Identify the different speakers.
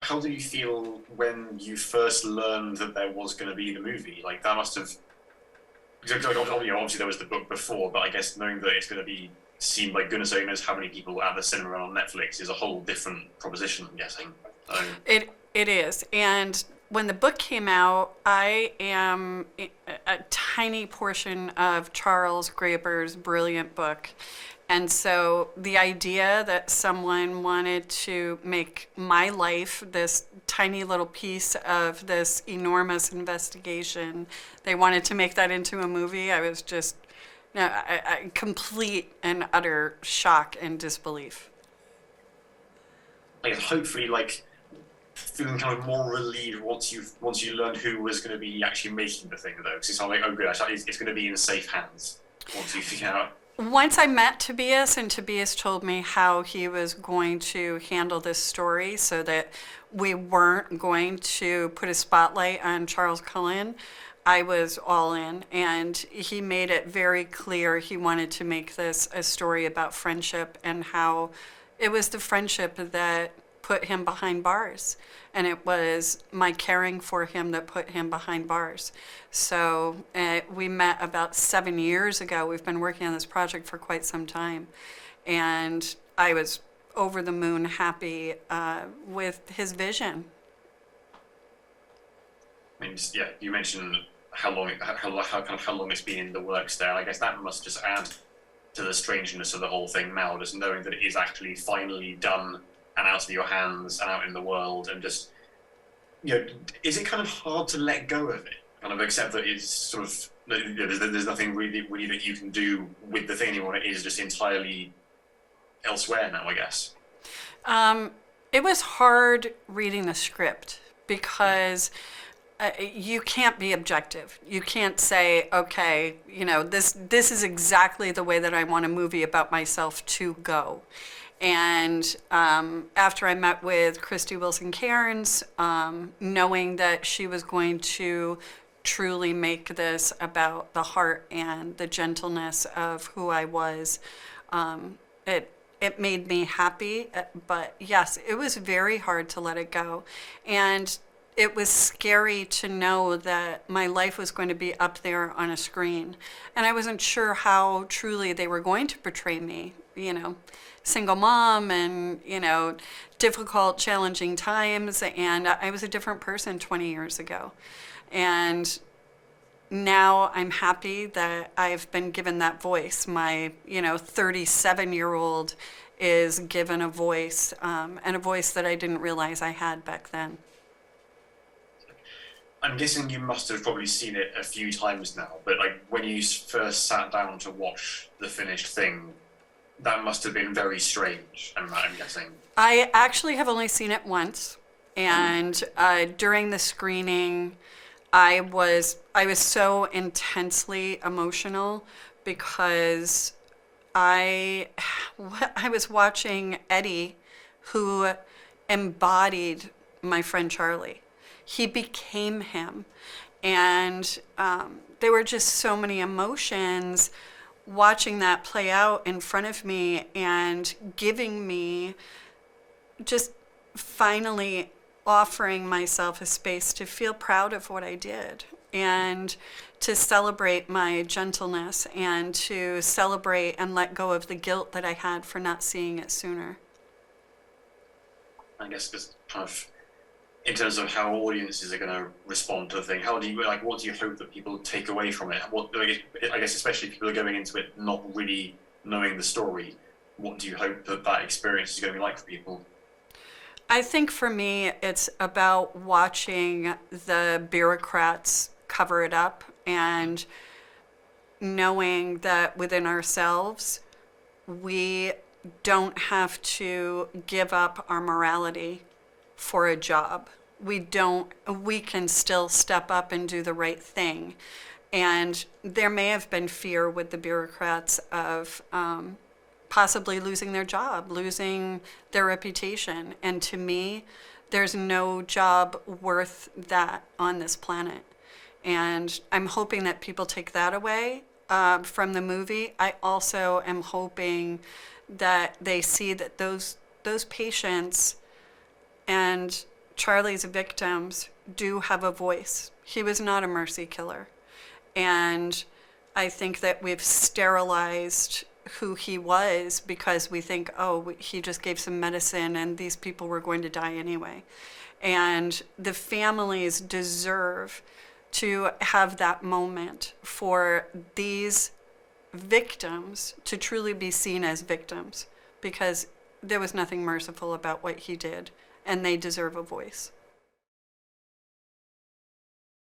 Speaker 1: how did you feel when you first learned that there was going to be the movie? Like that must have, because obviously there was the book before, but I guess knowing that it's going to be seen by goodness only knows how many people at the cinema and on Netflix is a whole different proposition, I'm guessing. So,
Speaker 2: It is. And when the book came out, I am a tiny portion of Charles Graeber's brilliant book. And so the idea that someone wanted to make my life this tiny little piece of this enormous investigation, they wanted to make that into a movie, I was just no, complete and utter shock and disbelief.
Speaker 1: I guess hopefully, like feeling kind of more relieved once you learned who was going to be actually making the thing, though, because it's not like, oh, good, actually, it's going to be in safe hands once you figure out.
Speaker 2: Once I met Tobias, and Tobias told me how he was going to handle this story so that we weren't going to put a spotlight on Charles Cullen, I was all in. And he made it very clear he wanted to make this a story about friendship and how it was the friendship that put him behind bars. And it was my caring for him that put him behind bars. So we met about 7 years ago. We've been working on this project for quite some time. And I was over the moon happy with his vision.
Speaker 1: I mean, just, yeah, you mentioned how long it's been in the works there. I guess that must just add to the strangeness of the whole thing now, just knowing that it is actually finally done and out of your hands and out in the world, and just, is it kind of hard to let go of it, kind of accept that it's sort of, there's nothing really that you can do with the thing anymore. It is just entirely elsewhere now, I guess.
Speaker 2: It was hard reading the script because you can't be objective. You can't say, okay, this is exactly the way that I want a movie about myself to go. And after I met with Christy Wilson-Cairns, knowing that she was going to truly make this about the heart and the gentleness of who I was, it made me happy. But yes, it was very hard to let it go. And it was scary to know that my life was going to be up there on a screen. And I wasn't sure how truly they were going to portray me, single mom and, difficult, challenging times. And I was a different person 20 years ago. And now I'm happy that I've been given that voice. My, 37-year-old is given a voice, and a voice that I didn't realize I had back then.
Speaker 1: I'm guessing you must have probably seen it a few times now, but like when you first sat down to watch the finished thing, that must have been very strange, I'm guessing.
Speaker 2: I actually have only seen it once, and during the screening, I was so intensely emotional because I was watching Eddie, who embodied my friend Charlie. He became him. And there were just so many emotions watching that play out in front of me and giving me just finally offering myself a space to feel proud of what I did and to celebrate my gentleness and to celebrate and let go of the guilt that I had for not seeing it sooner.
Speaker 1: I guess just kind of in terms of how audiences are going to respond to the thing, what do you hope that people take away from it? I guess especially if people are going into it not really knowing the story, what do you hope that experience is going to be like for people?
Speaker 2: I think for me, it's about watching the bureaucrats cover it up and knowing that within ourselves, we don't have to give up our morality for a job. We can still step up and do the right thing. And there may have been fear with the bureaucrats of possibly losing their job, losing their reputation. And to me, there's no job worth that on this planet. And I'm hoping that people take that away from the movie. I also am hoping that they see that those patients and Charlie's victims do have a voice. He was not a mercy killer. And I think that we've sterilized who he was because we think, oh, he just gave some medicine and these people were going to die anyway. And the families deserve to have that moment for these victims to truly be seen as victims, because there was nothing merciful about what he did, and they deserve a voice.